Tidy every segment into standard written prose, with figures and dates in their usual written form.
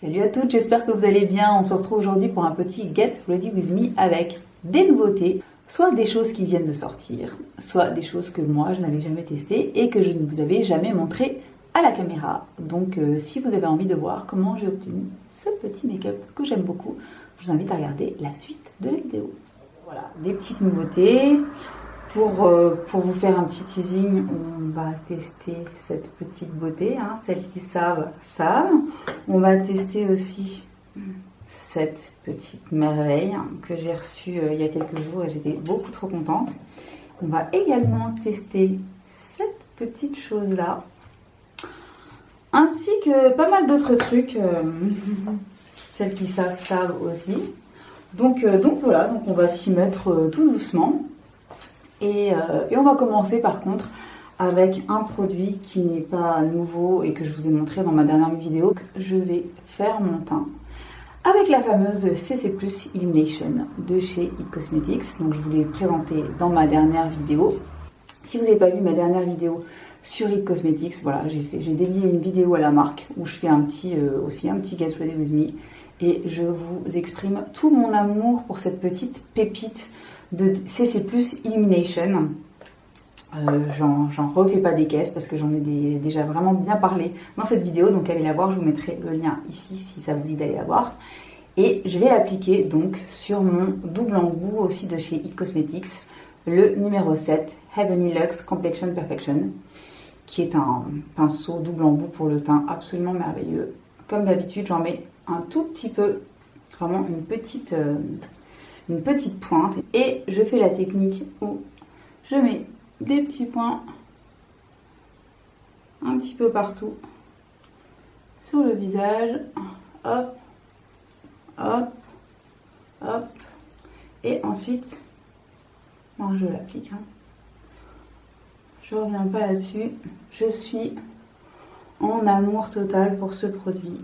Salut à toutes, j'espère que vous allez bien. On se retrouve aujourd'hui pour un petit Get Ready With Me avec des nouveautés, soit des choses qui viennent de sortir, soit des choses que moi je n'avais jamais testées et que je ne vous avais jamais montrées à la caméra. Donc si vous avez envie de voir comment j'ai obtenu ce petit make-up que j'aime beaucoup, je vous invite à regarder la suite de la vidéo. Voilà, des petites nouveautés. Pour vous faire un petit teasing, on va tester cette petite beauté, hein. Celles qui savent, savent. On va tester aussi cette petite merveille que j'ai reçue il y a quelques jours et j'étais beaucoup trop contente. On va également tester cette petite chose-là, ainsi que pas mal d'autres trucs. Celles qui savent, savent aussi. Donc voilà, donc on va s'y mettre tout doucement. Et on va commencer par contre avec un produit qui n'est pas nouveau et que je vous ai montré dans ma dernière vidéo. Je vais faire mon teint avec la fameuse CC+ Illumination de chez It Cosmetics. Donc je vous l'ai présenté dans ma dernière vidéo. Si vous n'avez pas vu ma dernière vidéo sur It Cosmetics, voilà, j'ai dédié une vidéo à la marque où je fais aussi un petit Get Ready With Me et je vous exprime tout mon amour pour cette petite pépite de CC+ Illumination. J'en refais pas des caisses parce que j'en ai déjà vraiment bien parlé dans cette vidéo, donc allez la voir, je vous mettrai le lien ici si ça vous dit d'aller la voir. Et je vais l'appliquer donc sur mon double embout aussi de chez It Cosmetics, le numéro 7 Heavenly Luxe Complexion Perfection, qui est un pinceau double embout pour le teint absolument merveilleux. Comme d'habitude, j'en mets un tout petit peu, vraiment une petite pointe, et je fais la technique où je mets des petits points un petit peu partout sur le visage, hop, hop, hop, et ensuite, bon, je l'applique, hein. Je reviens pas là-dessus, je suis en amour total pour ce produit.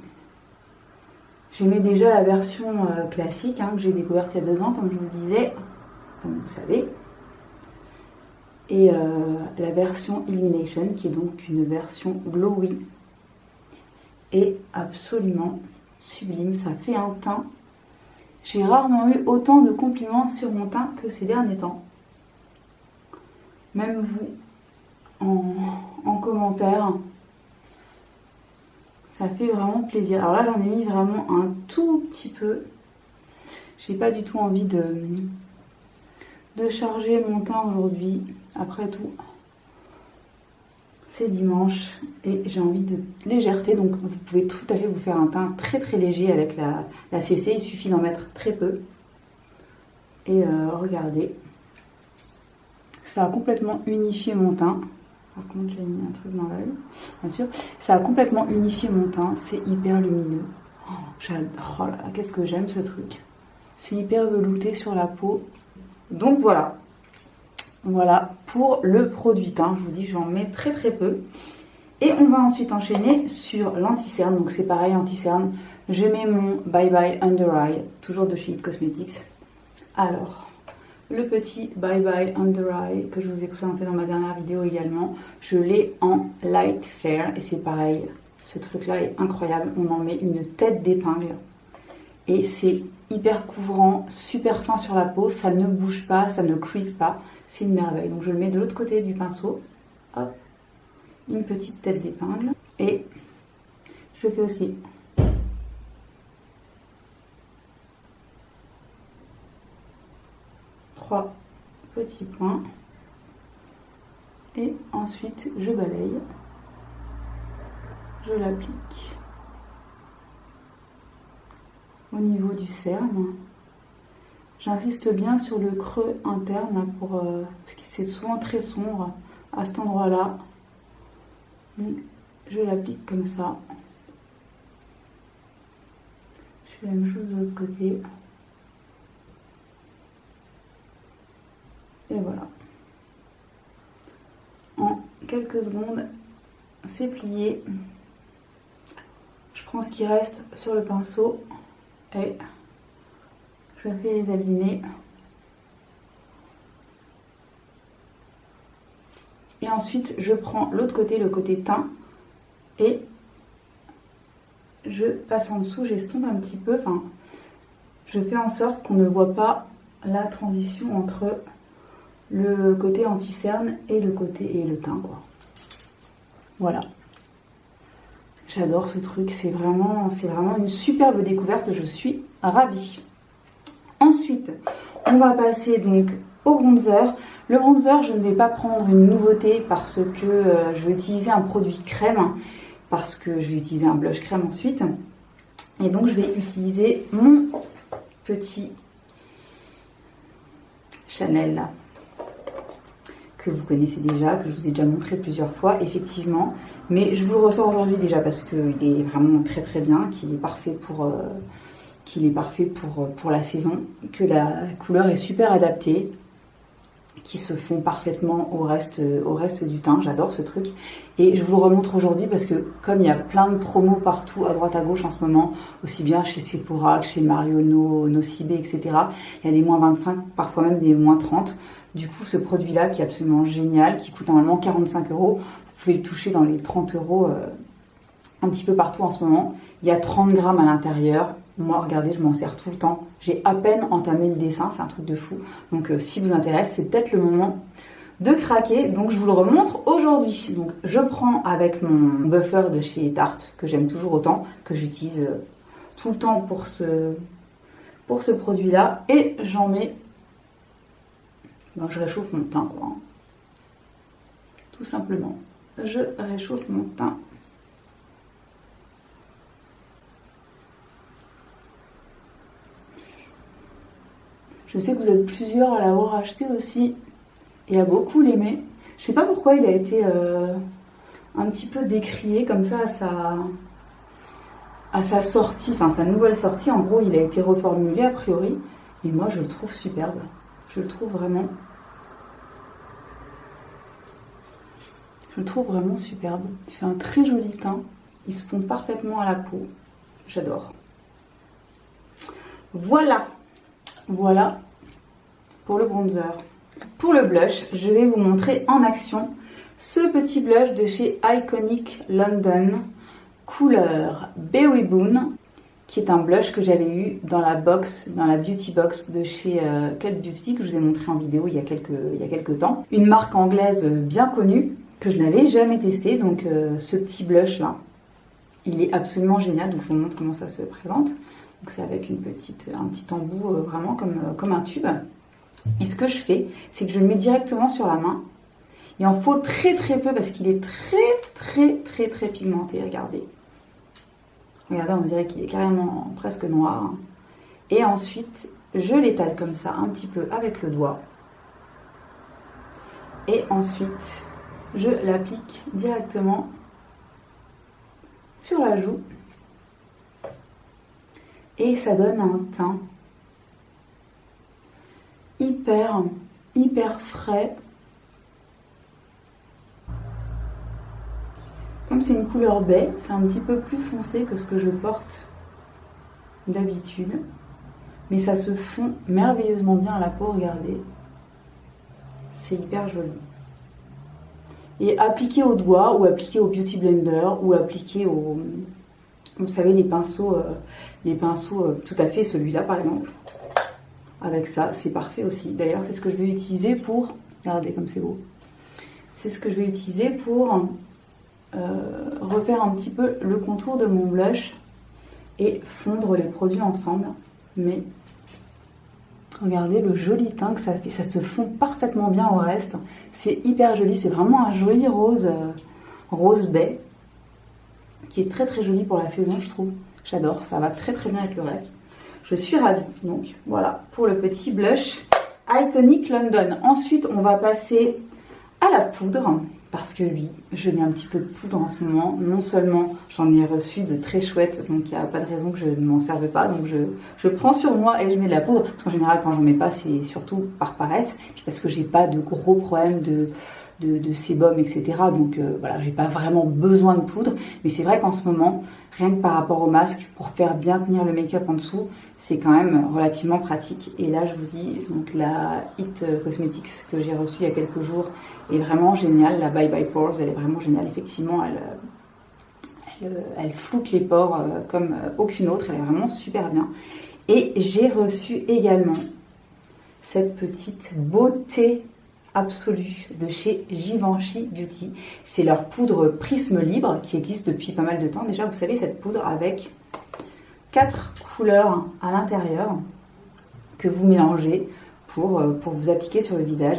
J'aimais déjà la version classique que j'ai découverte il y a 2 ans, comme je vous le disais, comme vous savez. Et la version Illumination, qui est donc une version glowy, est absolument sublime. Ça fait un teint. J'ai rarement eu autant de compliments sur mon teint que ces derniers temps. Même vous, en commentaire. Ça fait vraiment plaisir. Alors là, j'en ai mis vraiment un tout petit peu. J'ai pas du tout envie de charger mon teint aujourd'hui. Après tout, c'est dimanche et j'ai envie de légèreté. Donc vous pouvez tout à fait vous faire un teint très très léger avec la CC. Il suffit d'en mettre très peu. Et regardez. Ça a complètement unifié mon teint. Par contre, j'ai mis un truc dans l'œil, bien sûr. Ça a complètement unifié mon teint. C'est hyper lumineux. Oh, j'adore. Oh là là, qu'est-ce que j'aime ce truc. C'est hyper velouté sur la peau. Donc voilà. Voilà pour le produit teint. Je vous dis, j'en mets très très peu. Et on va ensuite enchaîner sur l'anti-cerne. Donc c'est pareil, anti-cerne. Je mets mon Bye Bye Under Eye, toujours de chez It Cosmetics. Alors, le petit Bye Bye Under Eye que je vous ai présenté dans ma dernière vidéo également, je l'ai en Light Fair et c'est pareil, ce truc là est incroyable, on en met une tête d'épingle et c'est hyper couvrant, super fin sur la peau, ça ne bouge pas, ça ne crease pas, c'est une merveille. Donc je le mets de l'autre côté du pinceau, hop, une petite tête d'épingle et je fais aussi petits points et ensuite je balaye, je l'applique au niveau du cerne. J'insiste bien sur le creux interne parce que c'est souvent très sombre à cet endroit là, donc je l'applique comme ça. Je fais la même chose de l'autre côté. Et voilà. En quelques secondes, c'est plié. Je prends ce qui reste sur le pinceau et je fais les aligner. Et ensuite, je prends l'autre côté, le côté teint, et je passe en dessous, j'estompe un petit peu, enfin, je fais en sorte qu'on ne voit pas la transition entre le côté anti-cerne et le teint, quoi. Voilà. J'adore ce truc, c'est vraiment une superbe découverte, je suis ravie. Ensuite, on va passer donc au bronzer. Le bronzer, je ne vais pas prendre une nouveauté parce que je vais utiliser un produit crème, parce que je vais utiliser un blush crème ensuite. Et donc, je vais utiliser mon petit Chanel là, que vous connaissez déjà, que je vous ai déjà montré plusieurs fois, effectivement. Mais je vous le ressors aujourd'hui déjà parce qu'il est vraiment très très bien, qu'il est parfait pour la saison, que la couleur est super adaptée, qui se fond parfaitement au reste du teint. J'adore ce truc. Et je vous le remontre aujourd'hui parce que comme il y a plein de promos partout à droite à gauche en ce moment, aussi bien chez Sephora que chez Marionneau, Nocibé, etc. Il y a des moins 25, parfois même des moins 30. Du coup, ce produit-là qui est absolument génial, qui coûte normalement 45 €, vous pouvez le toucher dans les 30 € un petit peu partout en ce moment. Il y a 30 grammes à l'intérieur. Moi, regardez, je m'en sers tout le temps. J'ai à peine entamé le dessin, c'est un truc de fou. Donc, si vous intéresse, c'est peut-être le moment de craquer. Donc, je vous le remontre aujourd'hui. Donc, je prends avec mon buffer de chez Tarte, que j'aime toujours autant, que j'utilise tout le temps pour ce produit-là. Et j'en mets... Ben, je réchauffe mon teint, quoi. Tout simplement. Je réchauffe mon teint. Je sais que vous êtes plusieurs à l'avoir acheté aussi et à beaucoup l'aimer. Je sais pas pourquoi il a été un petit peu décrié comme ça à sa sortie, enfin sa nouvelle sortie. En gros, il a été reformulé a priori. Mais moi, je le trouve superbe. Je le trouve vraiment superbe. Il fait un très joli teint. Il se fond parfaitement à la peau. J'adore. Voilà pour le bronzer. Pour le blush, je vais vous montrer en action ce petit blush de chez Iconic London, couleur Berry Boon, qui est un blush que j'avais eu dans la beauty box de chez Cut Beauty, que je vous ai montré en vidéo il y a quelques temps. Une marque anglaise bien connue, que je n'avais jamais testé. Donc ce petit blush là, il est absolument génial. Donc je vous montre comment ça se présente. Donc c'est avec un petit embout vraiment comme un tube. Et ce que je fais, c'est que je le mets directement sur la main. Il en faut très très peu parce qu'il est très pigmenté. Regardez, on dirait qu'il est carrément presque noir. Et ensuite, je l'étale comme ça un petit peu avec le doigt. Et ensuite, je l'applique directement sur la joue. Et ça donne un teint hyper frais. Comme c'est une couleur baie, c'est un petit peu plus foncé que ce que je porte d'habitude. Mais ça se fond merveilleusement bien à la peau, regardez. C'est hyper joli. Et appliqué au doigt, ou appliqué au Beauty Blender, ou appliqué au... Vous savez, les pinceaux, tout à fait, celui-là par exemple. Avec ça, c'est parfait aussi. D'ailleurs, c'est ce que je vais utiliser pour... Regardez comme c'est beau. C'est ce que je vais utiliser pour refaire un petit peu le contour de mon blush et fondre les produits ensemble. Mais regardez le joli teint que ça fait. Ça se fond parfaitement bien au reste. C'est hyper joli. C'est vraiment un joli rose baie qui est très joli pour la saison, je trouve. J'adore. Ça va très bien avec le reste. Je suis ravie. Donc voilà pour le petit blush Iconic London. Ensuite, on va passer à la poudre. Parce que oui, je mets un petit peu de poudre en ce moment. Non seulement j'en ai reçu de très chouettes, donc il n'y a pas de raison que je ne m'en serve pas. Donc je prends sur moi et je mets de la poudre. Parce qu'en général, quand j'en mets pas, c'est surtout par paresse. Puis parce que j'ai pas de gros problèmes de sébum, etc. Donc voilà, j'ai pas vraiment besoin de poudre. Mais c'est vrai qu'en ce moment, rien que par rapport au masque, pour faire bien tenir le make-up en dessous, c'est quand même relativement pratique. Et là, je vous dis, donc la It Cosmetics que j'ai reçue il y a quelques jours est vraiment géniale. La Bye Bye Pores, elle est vraiment géniale. Effectivement, elle floute les pores comme aucune autre. Elle est vraiment super bien. Et j'ai reçu également cette petite beauté absolue de chez Givenchy Beauty. C'est leur poudre Prisme Libre qui existe depuis pas mal de temps. Déjà, vous savez, cette poudre avec 4 couleurs à l'intérieur que vous mélangez pour vous appliquer sur le visage.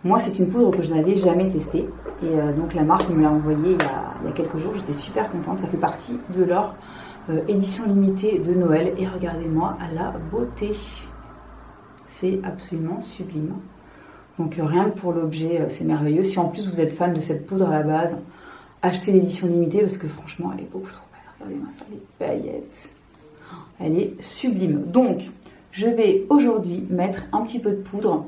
Moi, c'est une poudre que je n'avais jamais testée. Et donc, la marque me l'a envoyée il y a quelques jours. J'étais super contente. Ça fait partie de leur édition limitée de Noël. Et regardez-moi à la beauté. C'est absolument sublime. Donc, rien que pour l'objet, c'est merveilleux. Si en plus, vous êtes fan de cette poudre à la base, achetez l'édition limitée parce que franchement, elle est beaucoup trop belle. Regardez-moi ça, les paillettes. Elle est sublime. Donc, je vais aujourd'hui mettre un petit peu de poudre,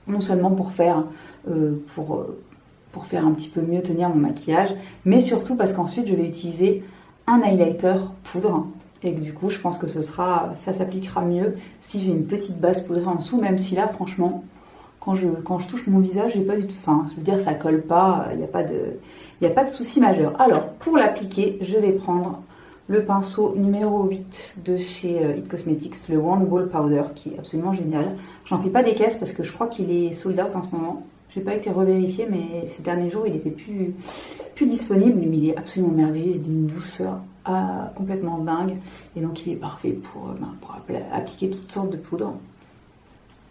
non seulement pour faire un petit peu mieux tenir mon maquillage, mais surtout parce qu'ensuite je vais utiliser un highlighter poudre et que du coup je pense que ça s'appliquera mieux si j'ai une petite base poudrée en dessous, même si là franchement quand je touche mon visage, j'ai pas du tout, enfin je veux dire ça colle pas, il n'y a pas de souci majeur. Alors pour l'appliquer, je vais prendre le pinceau numéro 8 de chez It Cosmetics, le One Ball Powder, qui est absolument génial. J'en fais pas des caisses parce que je crois qu'il est sold out en ce moment. J'ai pas été revérifié, mais ces derniers jours, il était plus disponible. Mais il est absolument merveilleux, il est d'une douceur complètement dingue. Et donc, il est parfait pour appliquer toutes sortes de poudres.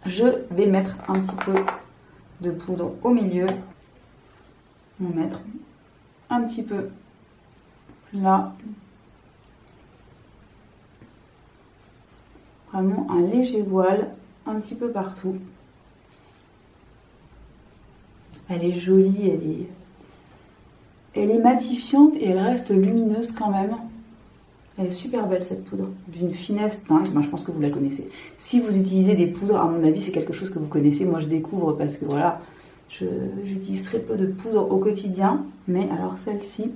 Je vais mettre un petit peu de poudre au milieu. On va mettre un petit peu là. Vraiment un léger voile, un petit peu partout. Elle est jolie, elle est matifiante et elle reste lumineuse quand même. Elle est super belle cette poudre, d'une finesse dingue. Moi, je pense que vous la connaissez. Si vous utilisez des poudres, à mon avis, c'est quelque chose que vous connaissez. Moi, je découvre parce que voilà, j'utilise très peu de poudre au quotidien. Mais alors celle-ci,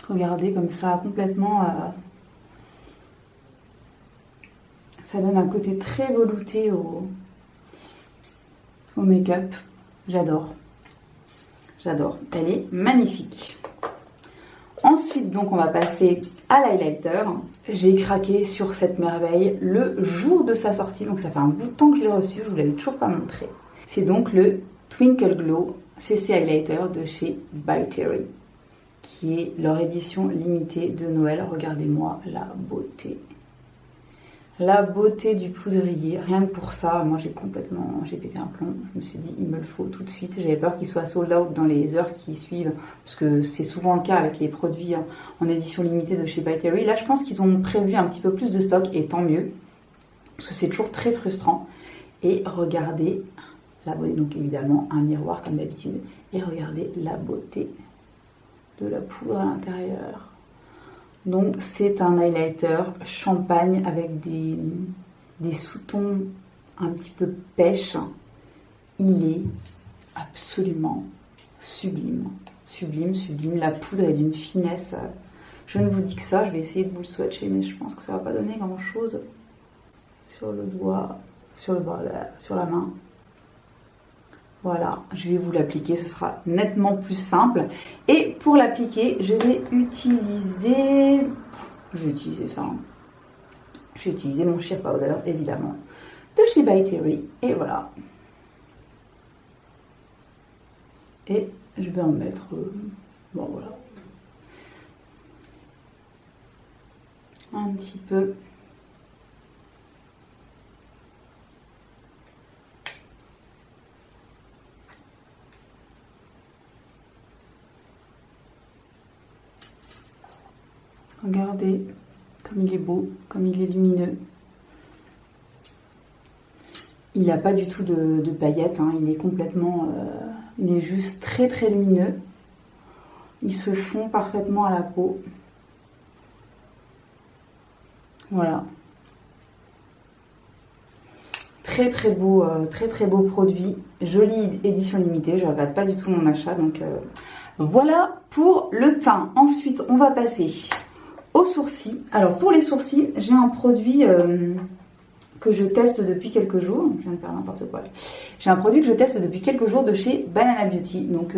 regardez comme ça, complètement... ça donne un côté très velouté au make-up. J'adore. J'adore. Elle est magnifique. Ensuite, donc, on va passer à l'highlighter. J'ai craqué sur cette merveille le jour de sa sortie. Donc, ça fait un bout de temps que je l'ai reçu. Je ne vous l'avais toujours pas montré. C'est donc le Twinkle Glow CC Highlighter de chez By Terry, qui est leur édition limitée de Noël. Regardez-moi la beauté. La beauté du poudrier, rien que pour ça, moi j'ai pété un plomb. Je me suis dit, il me le faut tout de suite. J'avais peur qu'il soit sold out dans les heures qui suivent, parce que c'est souvent le cas avec les produits en édition limitée de chez By Terry. Là, je pense qu'ils ont prévu un petit peu plus de stock, et tant mieux, parce que c'est toujours très frustrant. Et regardez la beauté, donc évidemment un miroir comme d'habitude, et regardez la beauté de la poudre à l'intérieur. Donc c'est un highlighter champagne avec des sous-tons un petit peu pêche. Il est absolument sublime. Sublime, sublime. La poudre est d'une finesse. Je ne vous dis que ça, je vais essayer de vous le swatcher, mais je pense que ça ne va pas donner grand chose sur le doigt, sur le bras, sur la main. Voilà, je vais vous l'appliquer, ce sera nettement plus simple. Et pour l'appliquer, je vais utiliser... Je vais utiliser ça. Je vais utiliser mon Sheer Powder, évidemment, de chez By Terry. Et voilà. Et je vais en mettre... bon, voilà. Un petit peu... Regardez comme il est beau, comme il est lumineux. Il n'a pas du tout de paillettes, hein. Il est complètement... il est juste très très lumineux. Il se fond parfaitement à la peau. Voilà. Très très beau produit. Jolie édition limitée. Je ne regrette pas du tout mon achat. Donc voilà pour le teint. Ensuite, on va passer aux sourcils. Alors pour les sourcils, j'ai un produit que je teste depuis quelques jours. Je viens de faire n'importe quoi. J'ai un produit que je teste depuis quelques jours de chez Banana Beauty. Donc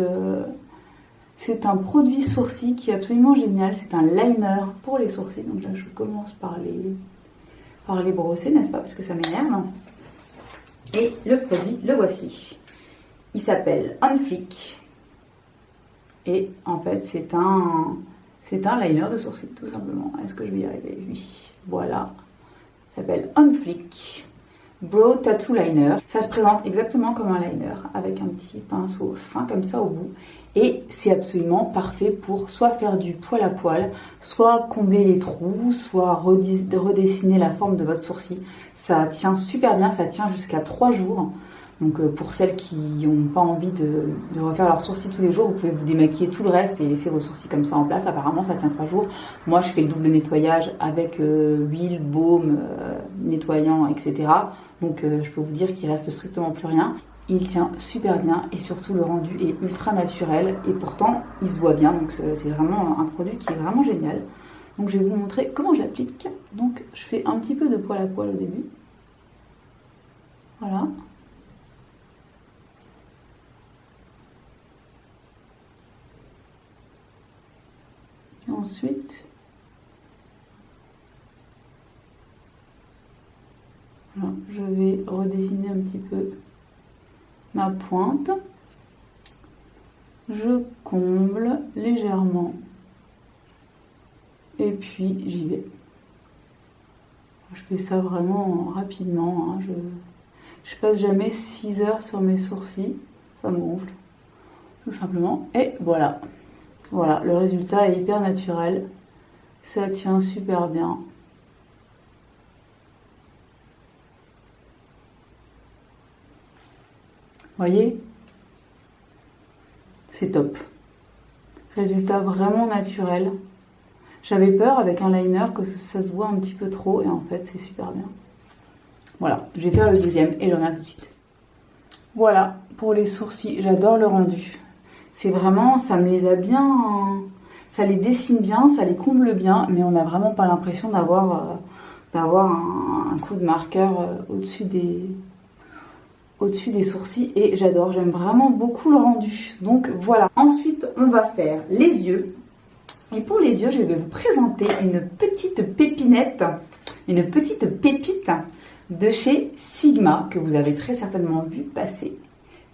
C'est un produit sourcils qui est absolument génial. C'est un liner pour les sourcils. Donc là, je commence par les brosser, n'est-ce pas? Parce que ça m'énerve. Et le produit, le voici. Il s'appelle On Fleek. Et en fait, c'est un liner de sourcils, tout simplement. Est-ce que je vais y arriver? Oui. Voilà. Ça s'appelle On Fleek Brow Tattoo Liner. Ça se présente exactement comme un liner, avec un petit pinceau fin comme ça au bout. Et c'est absolument parfait pour soit faire du poil à poil, soit combler les trous, soit redessiner la forme de votre sourcil. Ça tient super bien, ça tient jusqu'à 3 jours. Donc pour celles qui n'ont pas envie de refaire leurs sourcils tous les jours, vous pouvez vous démaquiller tout le reste et laisser vos sourcils comme ça en place. Apparemment ça tient 3 jours. Moi je fais le double nettoyage avec huile, baume, nettoyant, etc. Donc je peux vous dire qu'il reste strictement plus rien. Il tient super bien et surtout le rendu est ultra naturel et pourtant il se voit bien. Donc c'est vraiment un produit qui est vraiment génial. Donc je vais vous montrer comment je l'applique. Donc je fais un petit peu de poil à poil au début. Voilà. Et ensuite, voilà, je vais redessiner un petit peu ma pointe. Je comble légèrement et puis j'y vais. Je fais ça vraiment rapidement, hein. Je passe jamais 6 heures sur mes sourcils, ça me gonfle tout simplement. Et voilà, voilà, le résultat est hyper naturel, ça tient super bien. Voyez, c'est top. Résultat vraiment naturel. J'avais peur avec un liner que ça se voit un petit peu trop et en fait c'est super bien. Voilà, je vais faire le deuxième et je reviens tout de suite. Voilà, pour les sourcils, j'adore le rendu. C'est vraiment, ça me les a bien, ça les dessine bien, ça les comble bien, mais on n'a vraiment pas l'impression d'avoir un coup de marqueur au-dessus des sourcils et j'adore, j'aime vraiment beaucoup le rendu. Donc voilà. Ensuite, on va faire les yeux. Et pour les yeux, je vais vous présenter une petite pépinette, une petite pépite de chez Sigma que vous avez très certainement vu passer.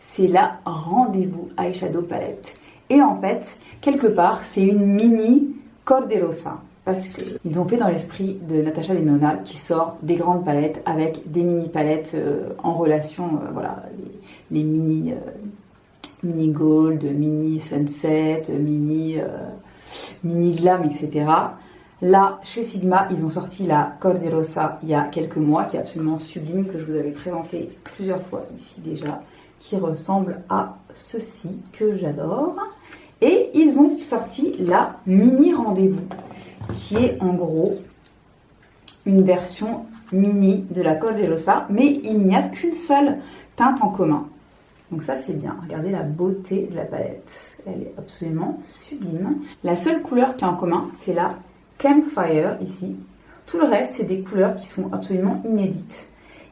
C'est la Rendez-vous Eyeshadow Palette. Et en fait, quelque part, c'est une mini Corderosa. Parce qu'ils ont fait dans l'esprit de Natasha Denona qui sort des grandes palettes avec des mini palettes en relation, voilà, les mini gold, mini sunset, mini glam, etc. Là, chez Sigma, ils ont sorti la Corderosa il y a quelques mois, qui est absolument sublime, que je vous avais présenté plusieurs fois ici déjà, qui ressemble à ceci, que j'adore. Et ils ont sorti la mini Rendez-vous, qui est en gros une version mini de la Corderosa, mais il n'y a qu'une seule teinte en commun. Donc ça c'est bien, regardez la beauté de la palette, elle est absolument sublime. La seule couleur qui est en commun, c'est la Campfire ici. Tout le reste, c'est des couleurs qui sont absolument inédites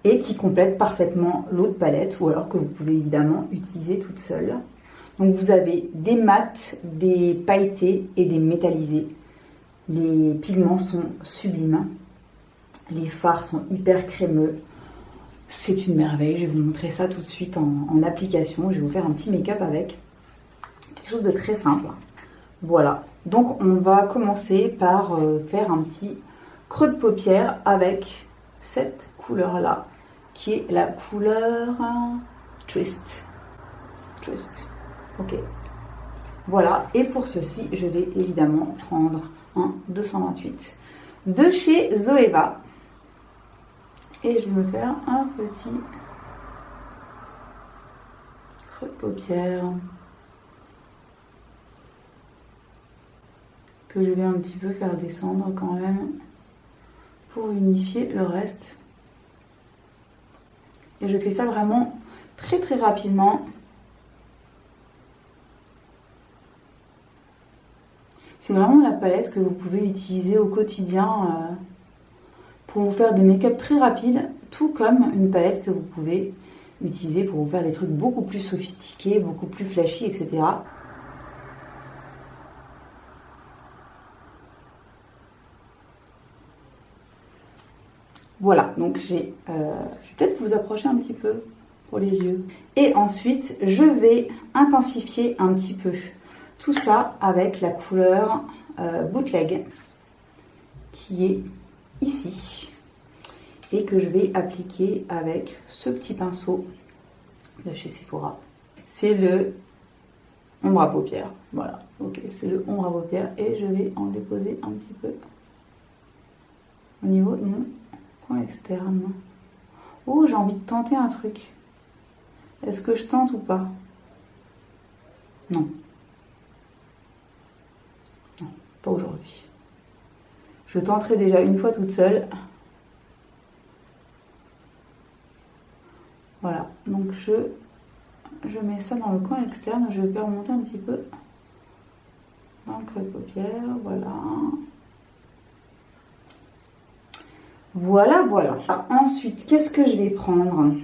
et qui complètent parfaitement l'autre palette, ou alors que vous pouvez évidemment utiliser toute seule. Donc vous avez des mats, des pailletés et des métallisés. Les pigments sont sublimes. Les fards sont hyper crémeux. C'est une merveille. Je vais vous montrer ça tout de suite en application. Je vais vous faire un petit make-up avec. Quelque chose de très simple. Voilà. Donc on va commencer par faire un petit creux de paupière avec cette couleur-là, qui est la couleur Twist. Twist. Ok. Voilà. Et pour ceci, je vais évidemment prendre un 228 de chez Zoeva. Et je vais me faire un petit creux de paupière que je vais un petit peu faire descendre quand même pour unifier le reste. Et je fais ça vraiment très très rapidement. C'est vraiment la palette que vous pouvez utiliser au quotidien pour vous faire des make-up très rapides, tout comme une palette que vous pouvez utiliser pour vous faire des trucs beaucoup plus sophistiqués, beaucoup plus flashy, etc. Voilà, donc je vais peut-être vous approcher un petit peu pour les yeux. Et ensuite, je vais intensifier un petit peu tout ça avec la couleur Bootleg qui est ici et que je vais appliquer avec ce petit pinceau de chez Sephora. C'est le ombre à paupières. Voilà, ok, c'est le ombre à paupières et je vais en déposer un petit peu au niveau de mon coin externe. Oh, j'ai envie de tenter un truc. Est-ce que je tente ou pas? Non. Non, pas aujourd'hui. Je tenterai déjà une fois toute seule. Voilà, donc je mets ça dans le coin externe. Je vais faire remonter un petit peu dans le creux de paupière. Voilà. Voilà, voilà. Alors, ensuite, qu'est-ce que je vais prendre?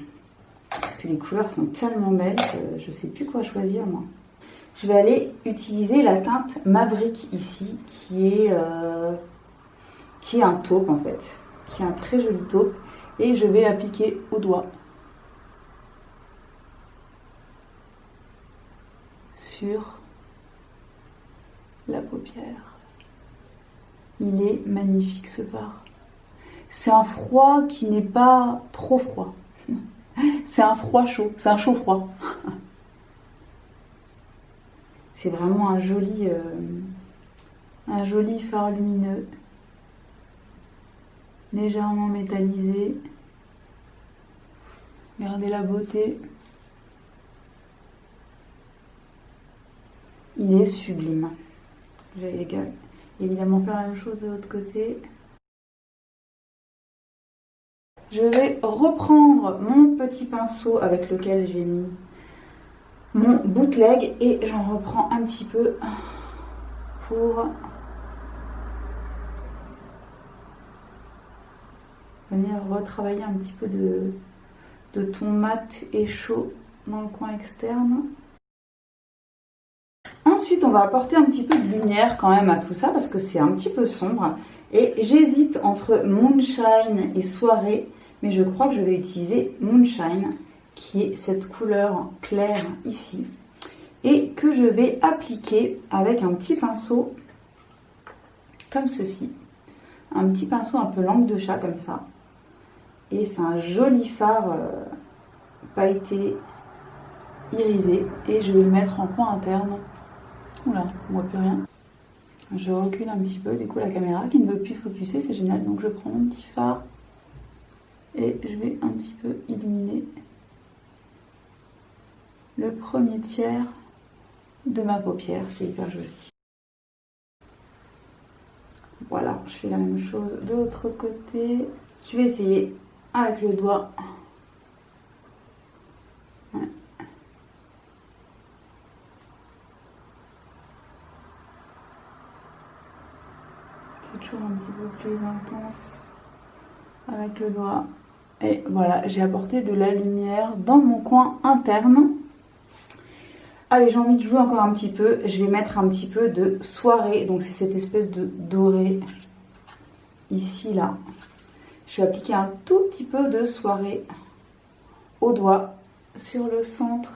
Parce que les couleurs sont tellement belles que je ne sais plus quoi choisir, moi. Je vais aller utiliser la teinte Maverick ici, qui est un taupe, en fait. Qui est un très joli taupe. Et je vais appliquer au doigt. Sur la paupière. Il est magnifique, ce fard. C'est un froid qui n'est pas trop froid. C'est un froid chaud, c'est un chaud froid. C'est vraiment un joli fard lumineux, légèrement métallisé. Regardez la beauté. Il est sublime. Je vais évidemment faire la même chose de l'autre côté. Je vais reprendre mon petit pinceau avec lequel j'ai mis mon bootleg et j'en reprends un petit peu pour venir retravailler un petit peu de ton mat et chaud dans le coin externe. Ensuite, on va apporter un petit peu de lumière quand même à tout ça parce que c'est un petit peu sombre. Et j'hésite entre Moonshine et Soirée, mais je crois que je vais utiliser Moonshine, qui est cette couleur claire ici. Et que je vais appliquer avec un petit pinceau comme ceci. Un petit pinceau un peu langue de chat comme ça. Et c'est un joli fard pailleté irisé. Et je vais le mettre en coin interne. Oula, on voit plus rien. Je recule un petit peu, du coup la caméra qui ne veut plus focuser, c'est génial. Donc je prends mon petit fard et je vais un petit peu illuminer le premier tiers de ma paupière. C'est hyper joli. Voilà, je fais la même chose de l'autre côté. Je vais essayer avec le doigt. Ouais. C'est toujours un petit peu plus intense avec le doigt. Et voilà, j'ai apporté de la lumière dans mon coin interne. Allez, j'ai envie de jouer encore un petit peu. Je vais mettre un petit peu de Soirée. Donc c'est cette espèce de doré ici, là. Je vais appliquer un tout petit peu de Soirée au doigt sur le centre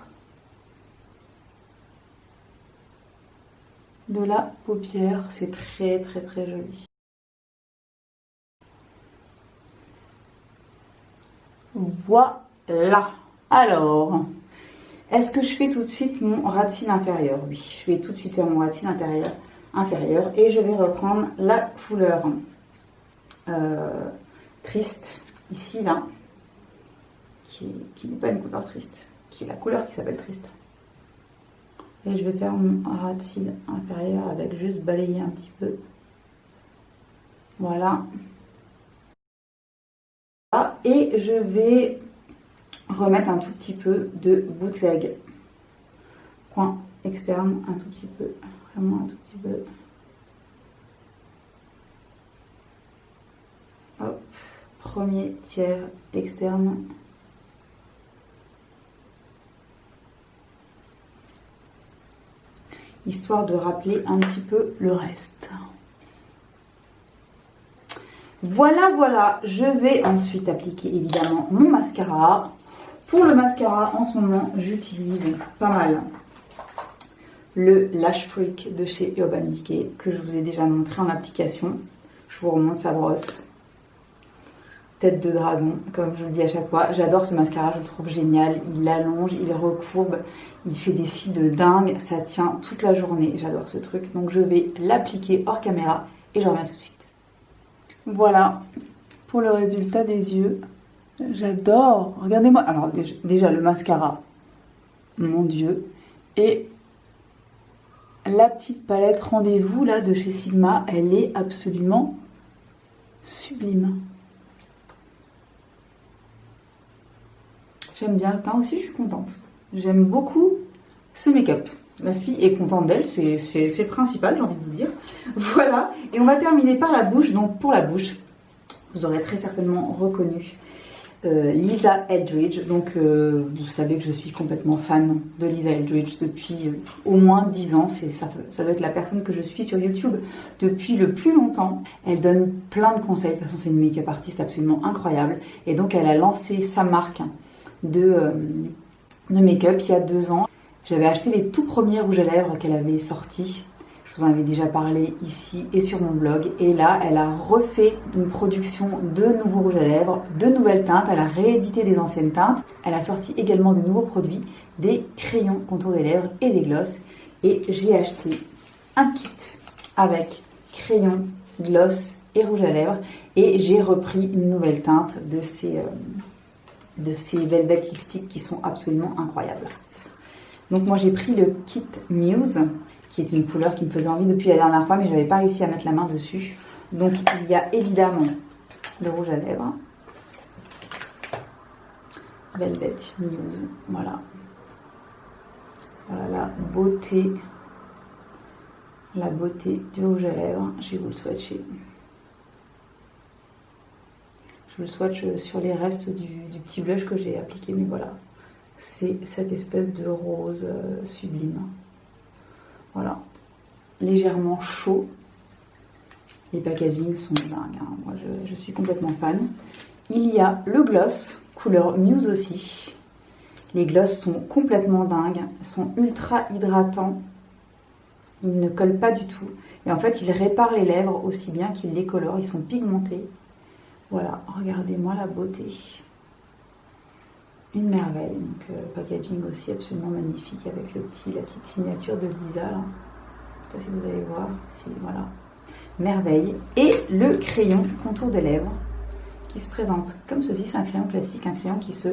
de la paupière. C'est très très très joli. Voilà. Alors, est-ce que je fais tout de suite mon ras de cils inférieur? Oui, je vais tout de suite faire mon ras de cils inférieur et je vais reprendre la couleur triste, ici, là, qui n'est pas une couleur triste, qui est la couleur qui s'appelle triste. Et je vais faire mon ras de cils inférieur avec juste balayer un petit peu. Voilà. Et je vais remettre un tout petit peu de bootleg. Coin externe, un tout petit peu. Vraiment un tout petit peu. Hop. Premier tiers externe. Histoire de rappeler un petit peu le reste. Voilà, voilà, je vais ensuite appliquer évidemment mon mascara. Pour le mascara, en ce moment, j'utilise pas mal le Lash Freak de chez Urban Decay que je vous ai déjà montré en application. Je vous remonte sa brosse. Tête de dragon, comme je vous le dis à chaque fois. J'adore ce mascara, je le trouve génial. Il l'allonge, il recourbe, il fait des cils de dingue. Ça tient toute la journée. J'adore ce truc. Donc je vais l'appliquer hors caméra et je reviens tout de suite. Voilà pour le résultat des yeux. J'adore. Regardez-moi. Alors déjà le mascara. Mon Dieu. Et la petite palette Rendez-vous là de chez Sigma, elle est absolument sublime. J'aime bien le teint aussi, je suis contente. J'aime beaucoup ce make-up. La fille est contente d'elle, c'est le principal, j'ai envie de vous dire. Voilà, et on va terminer par la bouche. Donc pour la bouche, vous aurez très certainement reconnu Lisa Eldridge. Donc vous savez que je suis complètement fan de Lisa Eldridge depuis au moins 10 ans. Ça doit être la personne que je suis sur YouTube depuis le plus longtemps. Elle donne plein de conseils. De toute façon, c'est une make-up artiste absolument incroyable. Et donc elle a lancé sa marque de make-up il y a 2 ans. J'avais acheté les tout premiers rouges à lèvres qu'elle avait sortis. Je vous en avais déjà parlé ici et sur mon blog. Et là, elle a refait une production de nouveaux rouges à lèvres, de nouvelles teintes. Elle a réédité des anciennes teintes. Elle a sorti également de nouveaux produits, des crayons contour des lèvres et des glosses. Et j'ai acheté un kit avec crayon, gloss et rouge à lèvres. Et j'ai repris une nouvelle teinte de ces Velvet Lipsticks qui sont absolument incroyables. Donc moi j'ai pris le kit Muse, qui est une couleur qui me faisait envie depuis la dernière fois, mais je n'avais pas réussi à mettre la main dessus. Donc il y a évidemment le rouge à lèvres. Velvet Muse, voilà. Voilà la beauté du rouge à lèvres. Je vais vous le swatcher. Je le swatch sur les restes du petit blush que j'ai appliqué, mais voilà. C'est cette espèce de rose sublime. Voilà. Légèrement chaud. Les packagings sont dingues, hein. Moi, je suis complètement fan. Il y a le gloss, couleur Muse aussi. Les gloss sont complètement dingues. Ils sont ultra hydratants. Ils ne collent pas du tout. Et en fait, ils réparent les lèvres aussi bien qu'ils les colorent. Ils sont pigmentés. Voilà, regardez-moi la beauté. Une merveille. Donc, packaging aussi absolument magnifique avec la petite signature de Lisa. Là. Je ne sais pas si vous allez voir. Si, voilà. Merveille. Et le crayon contour des lèvres qui se présente comme ceci. C'est un crayon classique, un crayon qui se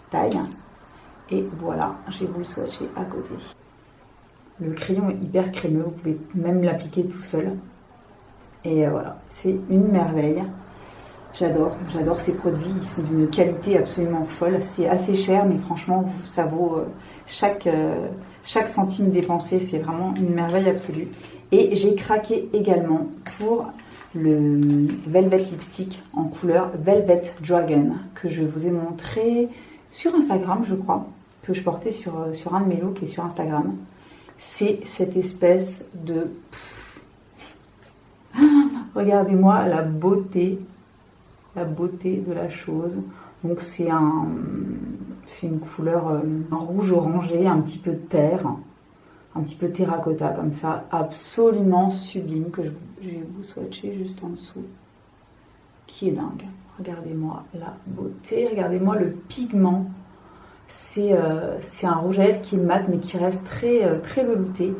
taille. Et voilà, je vais vous le swatcher à côté. Le crayon est hyper crémeux. Vous pouvez même l'appliquer tout seul. Et voilà, c'est une merveille. J'adore ces produits, ils sont d'une qualité absolument folle. C'est assez cher, mais franchement, ça vaut chaque centime dépensé. C'est vraiment une merveille absolue. Et j'ai craqué également pour le Velvet Lipstick en couleur Velvet Dragon, que je vous ai montré sur Instagram, je crois, que je portais sur un de mes looks et sur Instagram. C'est cette espèce de... Regardez-moi la beauté de la chose. Donc c'est une couleur un rouge orangé, un petit peu terre, un petit peu terracotta comme ça, absolument sublime, que je vais vous swatcher juste en dessous, qui est dingue. Regardez-moi la beauté, regardez-moi le pigment. C'est un rouge à lèvres qui est mat mais qui reste très, très velouté,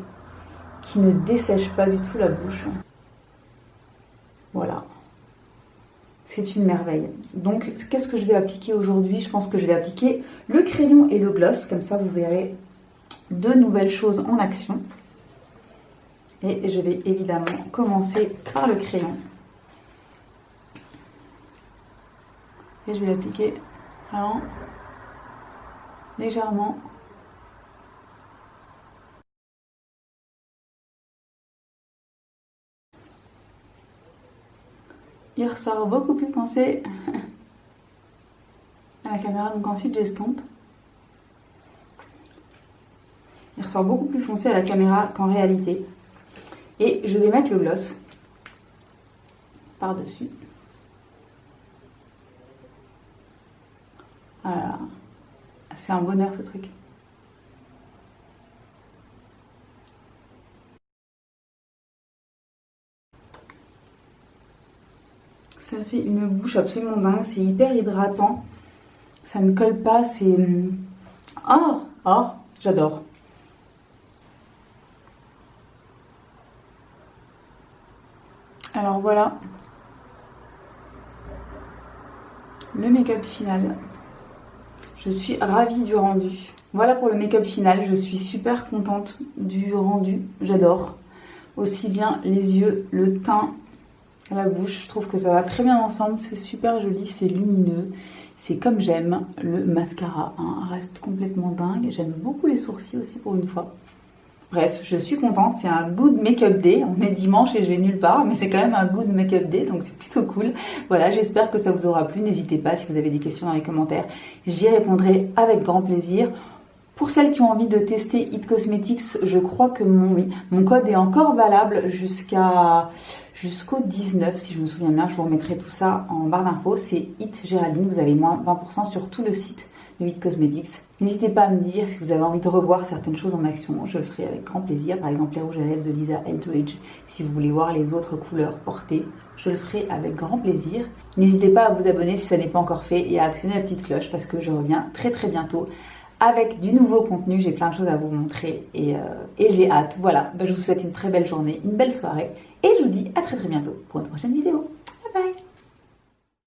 qui ne dessèche pas du tout la bouche. Voilà. C'est une merveille. Donc, qu'est-ce que je vais appliquer aujourd'hui? Je pense que je vais appliquer le crayon et le gloss. Comme ça, vous verrez de nouvelles choses en action. Et je vais évidemment commencer par le crayon. Et je vais l'appliquer vraiment légèrement. Il ressort beaucoup plus foncé à la caméra, donc ensuite j'estompe. Il ressort beaucoup plus foncé à la caméra qu'en réalité. Et je vais mettre le gloss par-dessus. Voilà. C'est un bonheur ce truc. Ça fait une bouche absolument dingue, c'est hyper hydratant. Ça ne colle pas, c'est... Oh, j'adore. Alors voilà, le make-up final. Je suis ravie du rendu. Voilà pour le make-up final, je suis super contente du rendu, j'adore. Aussi bien les yeux, le teint, la bouche, je trouve que ça va très bien ensemble, c'est super joli, c'est lumineux, c'est comme j'aime. Le mascara reste complètement dingue, j'aime beaucoup les sourcils aussi pour une fois. Bref, je suis contente, c'est un good make-up day. On est dimanche et je vais nulle part, mais c'est quand même un good make-up day, donc c'est plutôt cool. Voilà, j'espère que ça vous aura plu. N'hésitez pas si vous avez des questions dans les commentaires, j'y répondrai avec grand plaisir. Pour celles qui ont envie de tester It Cosmetics, je crois que mon code est encore valable jusqu'au 19, si je me souviens bien. Je vous remettrai tout ça en barre d'infos. C'est It Géraldine, vous avez moins 20% sur tout le site de It Cosmetics. N'hésitez pas à me dire si vous avez envie de revoir certaines choses en action, je le ferai avec grand plaisir. Par exemple, les rouges à lèvres de Lisa Eldridge. Si vous voulez voir les autres couleurs portées, je le ferai avec grand plaisir. N'hésitez pas à vous abonner si ça n'est pas encore fait et à actionner la petite cloche parce que je reviens très très bientôt avec du nouveau contenu. J'ai plein de choses à vous montrer et j'ai hâte. Voilà, je vous souhaite une très belle journée, une belle soirée et je vous dis à très très bientôt pour une prochaine vidéo. Bye bye.